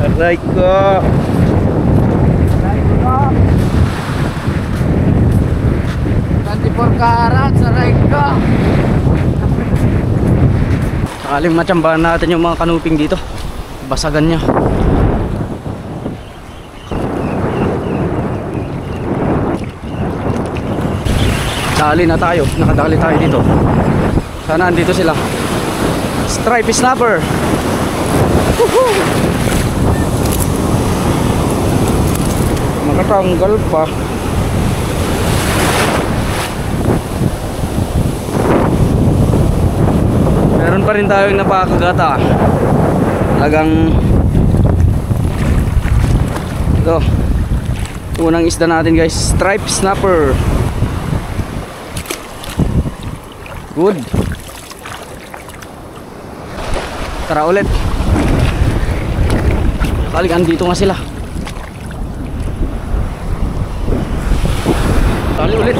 Aray ko. 24 karat sa ride ko. Sakaling matsambahan natin yung mga kanuping dito, basagan niya. Dali na tayo, nakadali tayo dito. Sana andito sila. Stripe snapper. Woohoo! Makatanggal pa. Meron pa rin tayong napakagata. Talagang ito, unang isda natin guys, stripe snapper. Good. Tara ulit. Balik, andito nga sila. Tali ulit.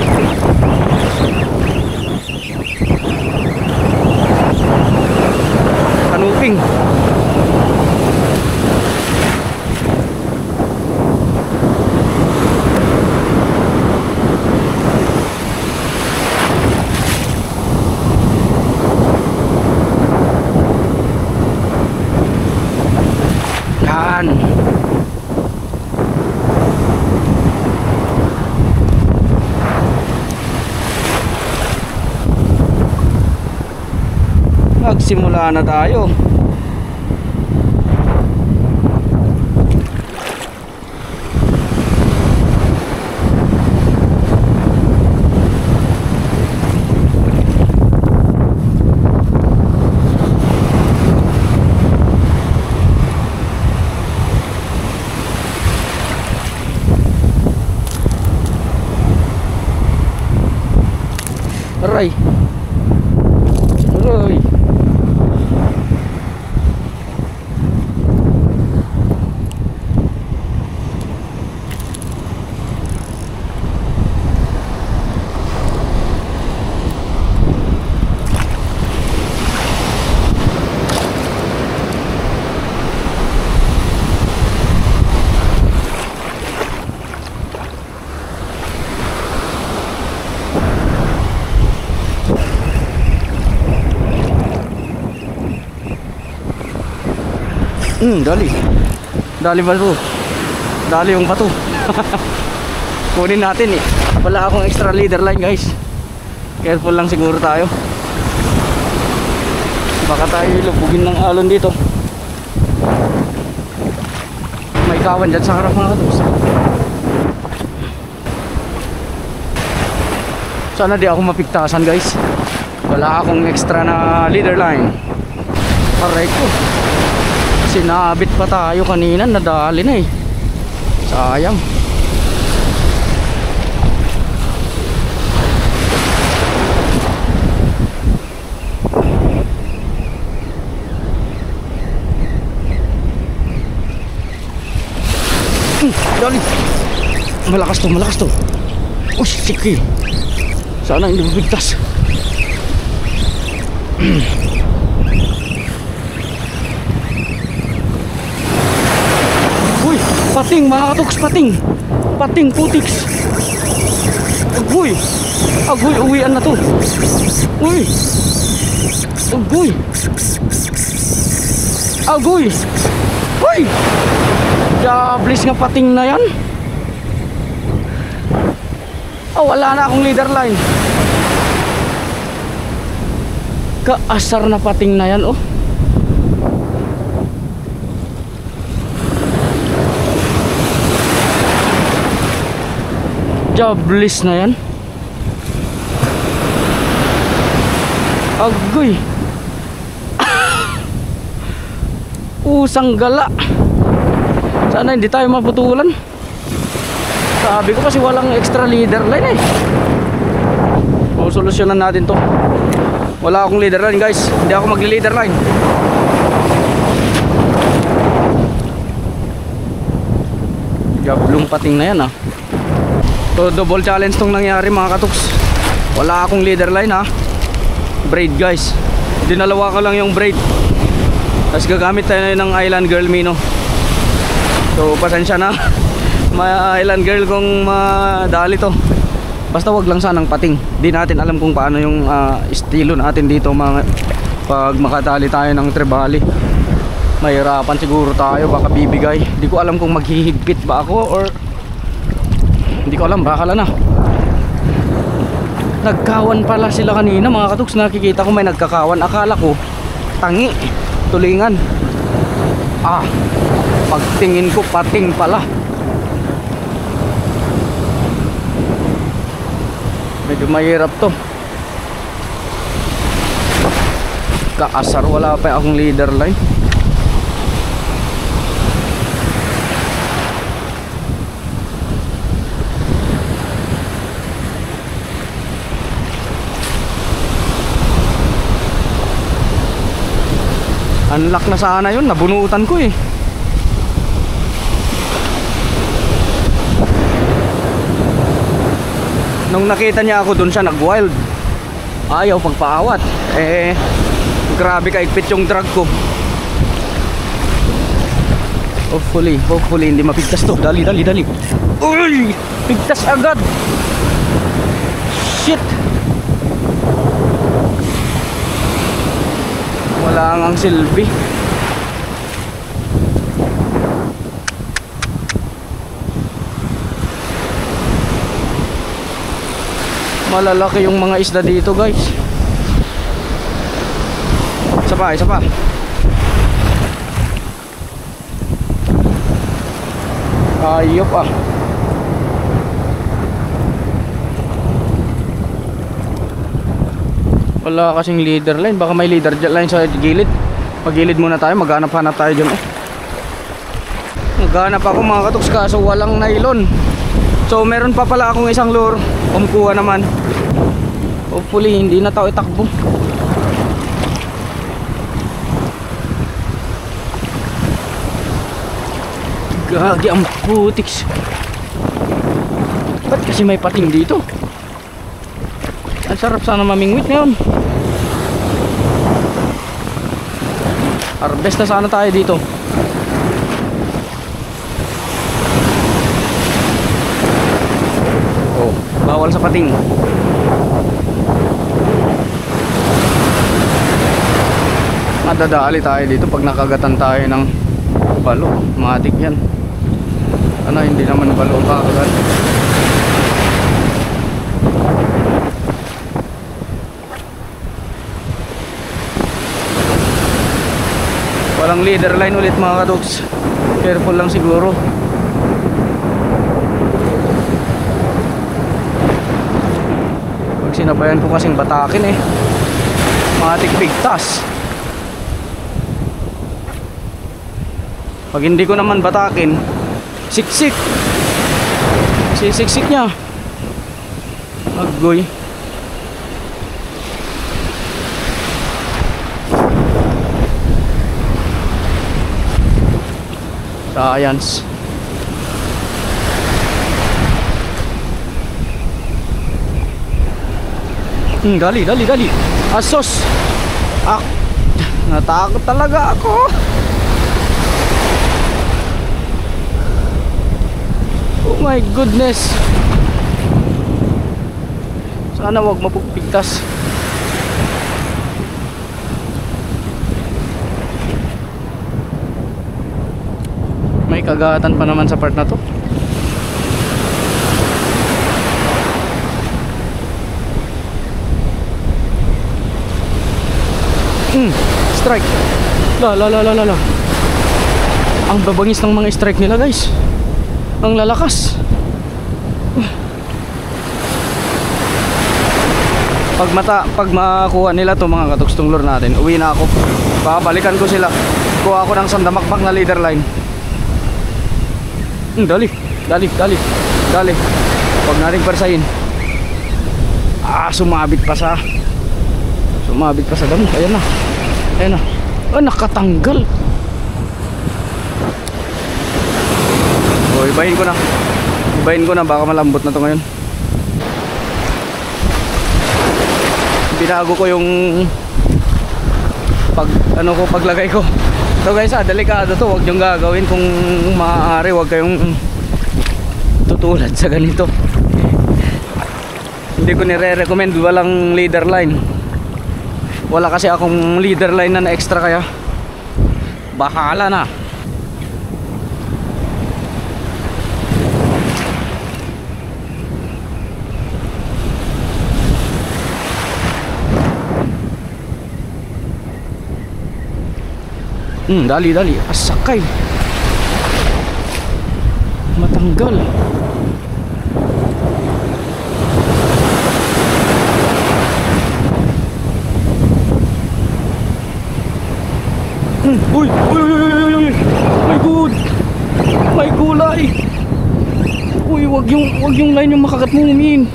Kanuping. Yan. Magsimula na tayo. Aray. Aray. Dali. Dali ba ito? Dali yung bato. Kunin natin eh. Wala akong extra leader line guys. Careful lang siguro tayo. Baka tayo lubugin ng alon dito. May kawan dyan sa harap mga katos. Sana di ako mapigtasan guys. Wala akong extra na leader line. Aray ko. Sinabit pa tayo kanina, nadali na eh. Sayang. Dali. Malakas to, malakas to. Oh, sige. Sana hindi mabigtas. Pating mga katuks, pating. Pating putiks. Agoy. Agoy, uwian na to. Uy. Agoy. Agoy. Uy. Jablis nga pating na yan. Oh, wala na akong leader line. Kaasar na pating na yan, oh. Jablis na yan. Agoy. Usang gala. Sana hindi tayo maputulan. Sabi ko kasi walang extra leader line eh. O, solusyonan natin to. Wala akong leader line guys. Hindi ako magli-leader line. Jablong pating na yan ah. So double challenge tong nangyari mga katuks. Wala akong leader line ha. Braid guys. Dinalawa ko lang yung braid. Tapos gagamit tayo ng Island Girl Mino. So pasensya na Island girl kung madali to. Basta wag lang sanang pating. Di natin alam kung paano yung estilo natin dito mga pag makatali tayo ng trebali. Mahirapan siguro tayo, baka bibigay. Di ko alam kung maghihigpit ba ako or hindi ko alam, bakala na. Nagkawan pala sila kanina mga katuks. Nakikita ko may nagkakawan. Akala ko tangi, tulingan. Pagtingin ko pating pala. Medyo mahirap to. Kaasar, wala pa akong leader line. Unlock na sana yun, nabunutan ko eh. Nung nakita niya ako, doon siya nag-wild. Ayaw pagpaawat. Grabe kaigpit yung drag ko. Hopefully hindi mapigtas to. Dali. Uy! Pigtas agad. Shit. Wala ngang silbi. Malalaki yung mga isda dito guys. Isa pa. Ayop Wala kasing leader line. Baka may leader line sa gilid. Pagilid muna tayo, maghanap-hanap tayo dyan. Maghanap ako mga katuks, kaso walang nylon. So meron pa pala akong isang lure. Kumukuha naman. Hopefully hindi na tao itakbo. Gagi ang putiks. Ba't kasi may pating dito? Ang sarap sana mamingwit ngayon. Harvest na sana tayo dito. Bawal sa pating. Madadali tayo dito pag nakagatan tayo ng balo. Matik yan. Hindi naman balo kakagat. Walang leader line ulit mga katuks. Careful lang siguro. Pag sinabayan ko kasing batakin matik bigtas. Pag hindi ko naman batakin, siksik. Sisiksik niya. Agoy. Science. Dali. Asos. Natakot talaga ako. Oh my goodness. Sana wag mapupigtas. May kagatan pa naman sa part na to. Strike. La. Ang babangis ng mga strike nila guys. Ang lalakas. Pag makuha nila to mga katuks tong lure natin, uwi na ako. Babalikan ko sila. Kuha ako ng sandamakmak na leader line. Dali. Huwag natin persahin. Sumabit pa sa damo. Ayan na. Nakatanggal. Ibahin ko na. Baka malambot na to ngayon. Binago ko yung paglagay ko So guys, delikado to. Huwag niyong gagawin kung maaari. Huwag kayong tutulad sa ganito. Hindi ko nire-recommend. Walang leader line. Wala kasi akong leader line na extra, kaya bahala na. Dali. Asakay. Matanggal. Uy. My God. May gulay. Uy, wag yung line yung makagat mo, min.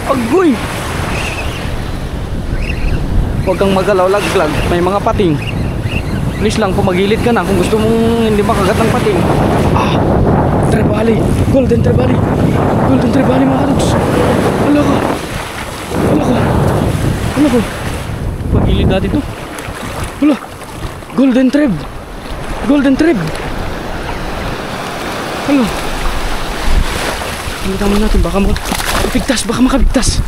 Agoy. Huwag kang magalaw, laglag. May mga pating. Please lang, pumagilid ka na kung gusto mong hindi makagat ng pating. Trevally. Golden Trevally mga karugs. Hala ko. Pagilid natin to. Hala. Golden Treb. Hala. Pagilitan mo natin, baka makabigtas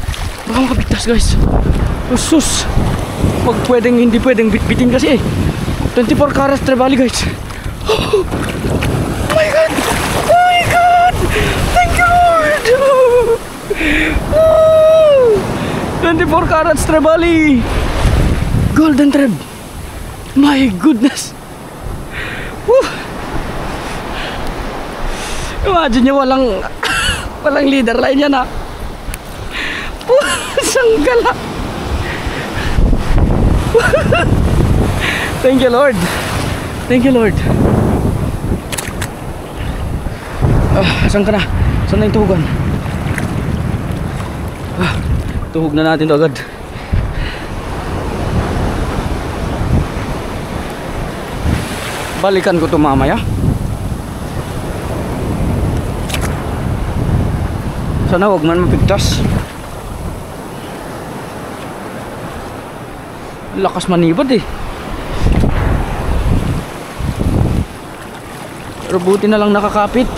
guys. Usus. Hindi pwedeng bitbitin kasi 24 carats Trevally guys. Oh my God. Thank you Lord. 24 carats Trevally. Golden Treb. My goodness. Imagine nyo, walang leader line yan, ha. Sanggala. Thank you Lord. Saan ka na? Saan na yung tuhugan? Tuhog na natin to agad. Balikan ko to mamaya. Sana huwag man mapigtas. Lakas manibad eh. Pero buti na lang nakakapit.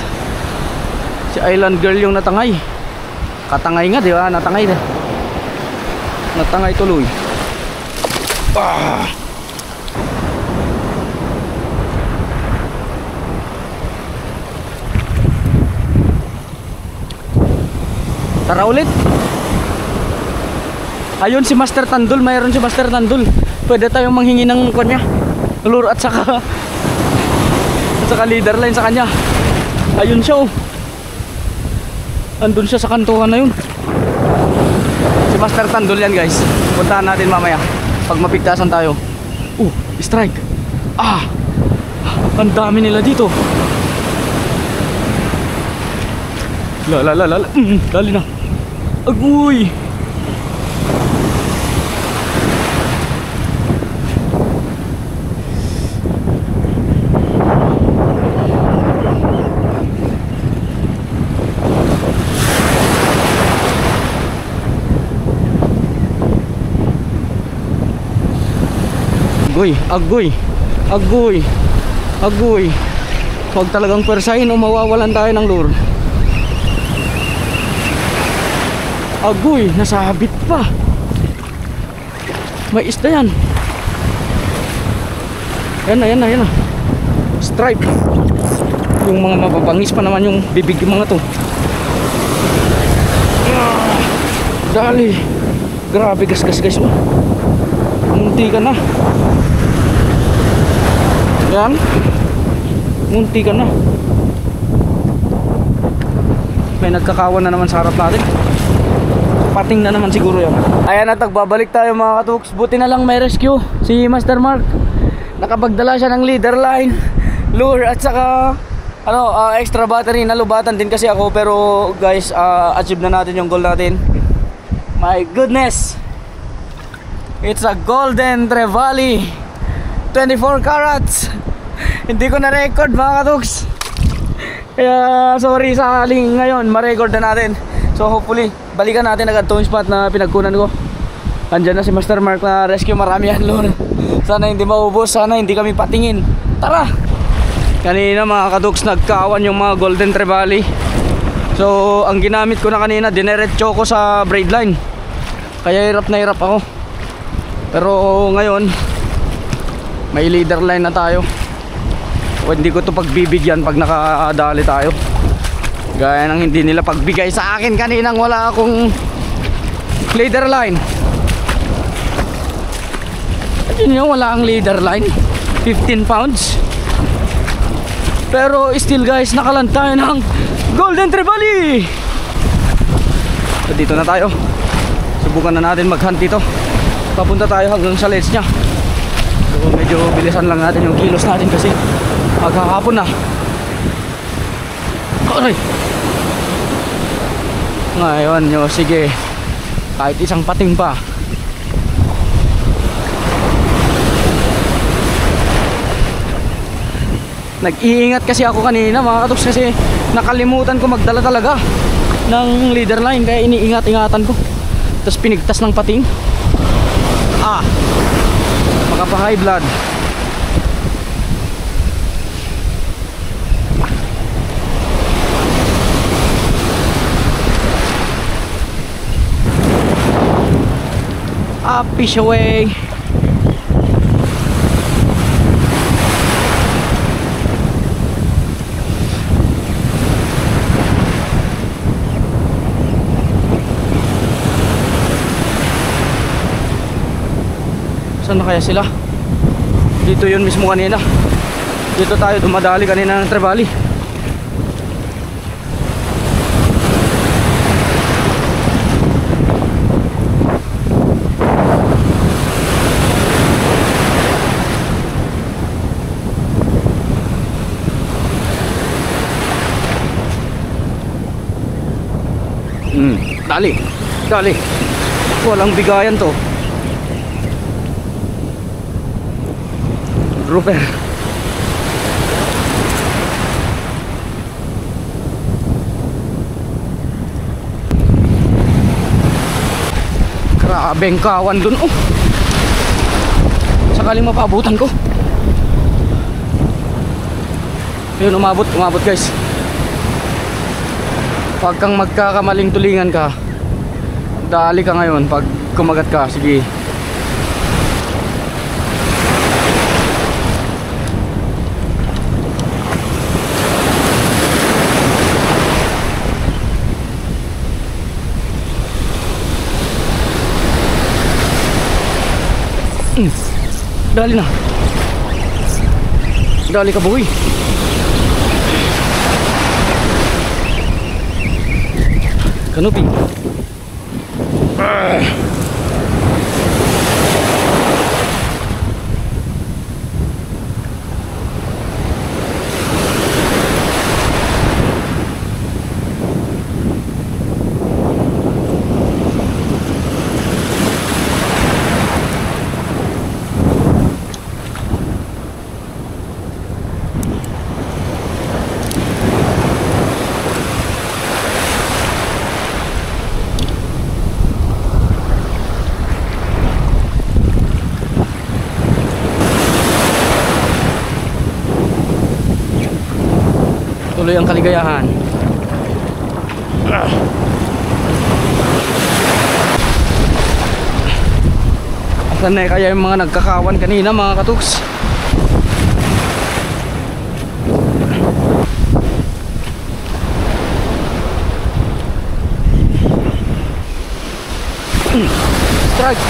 Si Island Girl yung natangay. Katangay nga, di ba? Natangay tuloy. Tara ulit. Ayun si Master Tandul. Mayroon si Master Tandul. Pwede tayong manghingi ng kanya, lure at saka leader line sa kanya. Ayun siya, oh. Andun siya sa kantuhan na yun. Si Master Tandul yan guys. Puntahan natin mamaya pag mapigtasan tayo. Strike. Ang dami nila dito. Dali na. Agoy. Agoy. Huwag talagang persahin o mawawalan tayo ng lure. Agoy, nasabit pa. May isda yan. Yan na. Stripe. Yung mga mapapangis pa naman yung bibig yung mga to. Dali. Grabe gas guys. Munti ka na. Yan. Munti ka na. May nagkakawan na naman sa harap natin. Pating na naman siguro yan. Ayan, at nagbabalik tayo mga katuks. Buti na lang may rescue si Master Mark. Nakapagdala siya ng leader line, lure at saka extra battery. Nalubatan din kasi ako, pero guys, achieve na natin yung goal natin. My goodness, it's a Golden Trevally 24 carats. Hindi ko na record mga katuks, kaya sorry sa haling ngayon ma-record na natin. So hopefully balikan natin agad tong spot na pinagkunan ko. Andyan na si Master Mark na rescue. Marami yan lure. Sana hindi maubos, sana hindi kami patingin. Tara! Kanina mga kaduks, nagkawan yung mga golden trevally. So ang ginamit ko na kanina, dinerecho ko sa braid line. Kaya hirap na hirap ako. Pero ngayon may leader line na tayo. O hindi ko to pagbibigyan pag nakadali tayo. Gaya ng hindi nila pagbigay sa akin kaninang wala akong leader line. Yun yung wala ang leader line, 15 pounds. Pero still guys, nakaland tayo ng golden trevally. So dito na tayo. Subukan na natin mag-hunt dito. Papunta tayo hanggang sa ledge nya. So medyo bilisan lang natin yung kilos natin kasi maghahapon na. Aray! Ngayon nyo, sige, kahit isang pating pa. Nag-iingat kasi ako kanina mga katoks, kasi nakalimutan ko magdala talaga ng leader line, kaya iniingat-ingatan ko. Tapos pinigtas ng pating. Makapa high blood. Fish away. Saan na kaya sila? Dito yun mismo kanina. Dito tayo dumadali kanina ng trevally. Dali, dali. Walang bigayan to. Grouper. Grabeng kawan dun. Sakaling mapaabutan ko. Ayun, umabot guys. Pag kang magkakamaling tulingan ka, dali ka ngayon. Pag kumagat ka, sige. Dali na. Dali ka boy. Canopy. Tuloy ang kaligayahan. Asan na kaya yung mga nagkakawan kanina mga katuks? Strike.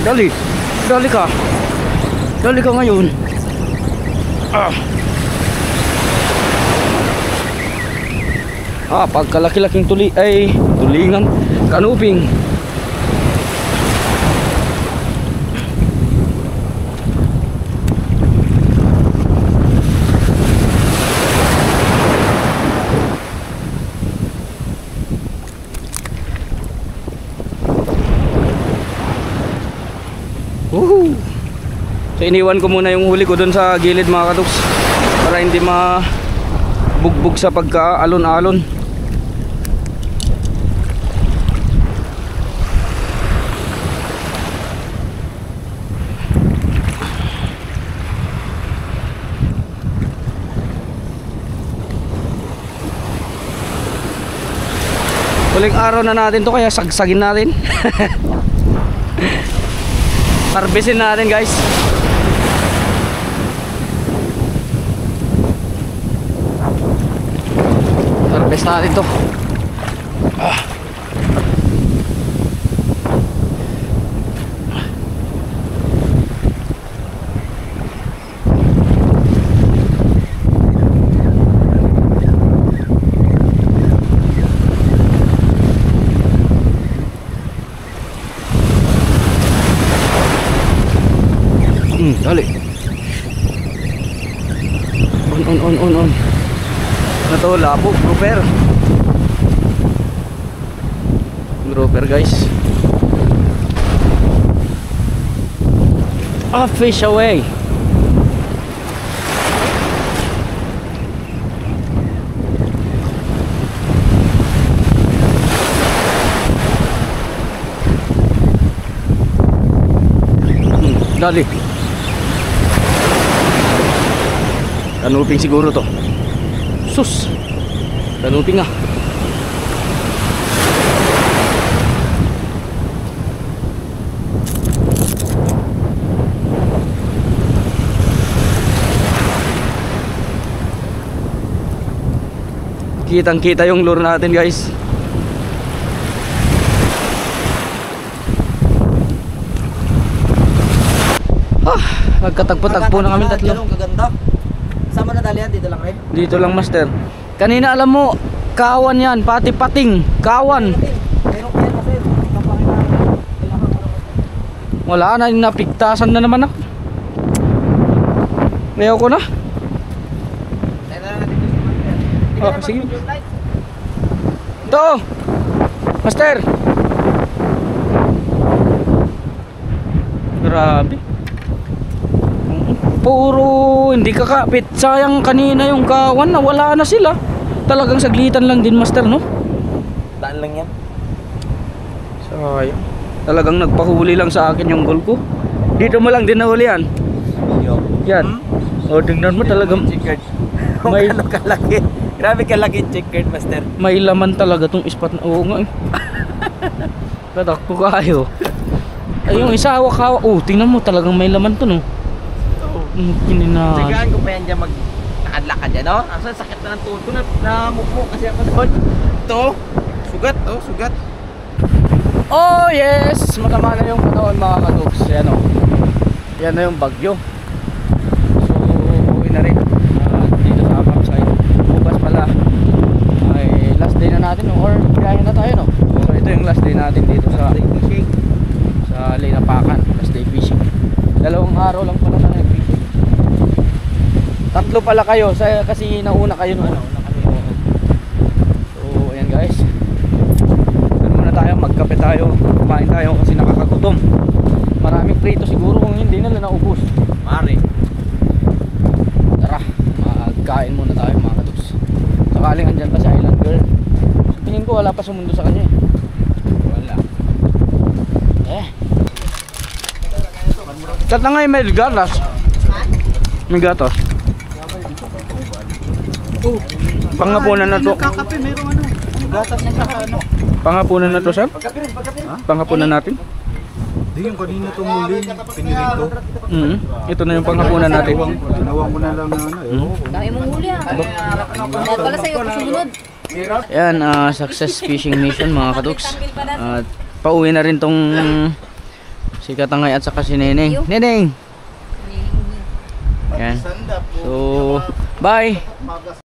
Dali. Dali ka. Dali ka ngayon. Pagkalaki-laking tulingan, kanuping. So iniwan ko muna yung huli ko doon sa gilid mga kaduks, para hindi mabugbog sa pagka-alon-alon. Huling araw na natin to, kaya sagsagin natin. Harvestin natin guys. Harvest natin to. Dali. On. Ano to? Labo, grouper. Grouper guys. Fish away. Dali. Kanuping siguro to. Sus. Kanuping ah. Kitang-kita yung lure natin, guys. Nagkatagpo-tagpo na kami tatlo. Gaganda. Sama na dalihan dito lang rin. Dito lang, master. Kanina alam mo, kawan yan, pati pating, kawan. Wala na, napigtasan na naman ako. Ngayon ko na. Sige. Ito, master. Grabe. Puro hindi kakapit. Sayang kanina yung kawan na wala na sila. Talagang saglitan lang din, master, no? Daan lang yan. Sayang. Talagang nagpahuli lang sa akin yung goal ko. Dito mo lang din nahuli yan. Yan. O, tingnan mo talagang May ano kalaki. Grabe kalaki checkered, master. may laman talaga tong ispat na. Oo nga eh. Katakpo kayo. Ay, yung isa hawak-hawak. Oh, tingnan mo talagang may laman to, no? Kinina. Sigaan ko pa yan dyan lakad-lakad yan, no? Asa sakit na ng tuhod ko, namukmo kasi ako doon. Ito, sugat, oh, sugat. Oh yes! Matama na yung panahon, mga kaduks. Yan o. Yan na yung bagyo. So, uwi na rin. Dito sa campsite. Bukas pala ay last day na natin, no? Or kaya na tayo, no? So ito yung last day natin dito sa Linapakan. Last day fishing. 2 araw lang pala na fishing. 3 pala kayo kasi nauna kayo noon. So ayan guys, ano muna tayo, magkape tayo, kumain tayo kasi nakakagutom. Maraming prito siguro kung hindi nila naubos. Mari. Tara, magkain muna tayo, mga kaduks. Sakaling andyan pa si Island Girl. So, tingin ko wala pa sumundo sa kanya eh. Wala. Kat na ngayon may gatas. May gatas. Pangapunan na to. Kakape, meron ano. Gatas na saka ano. Pangapunan na to, sir? Pangapunan natin. Hindi, yung kanina itong muli, pinirin ko. Ito na yung panghapunan natin. Tinawang ko na lang na ano eh. Dami mong huli ah. Dahil pala sa'yo sumunod. Yan, success fishing mission, mga kaduks. At pauwi na rin tong si Katangay at saka si Neneng. Neneng! Yan. So, bye!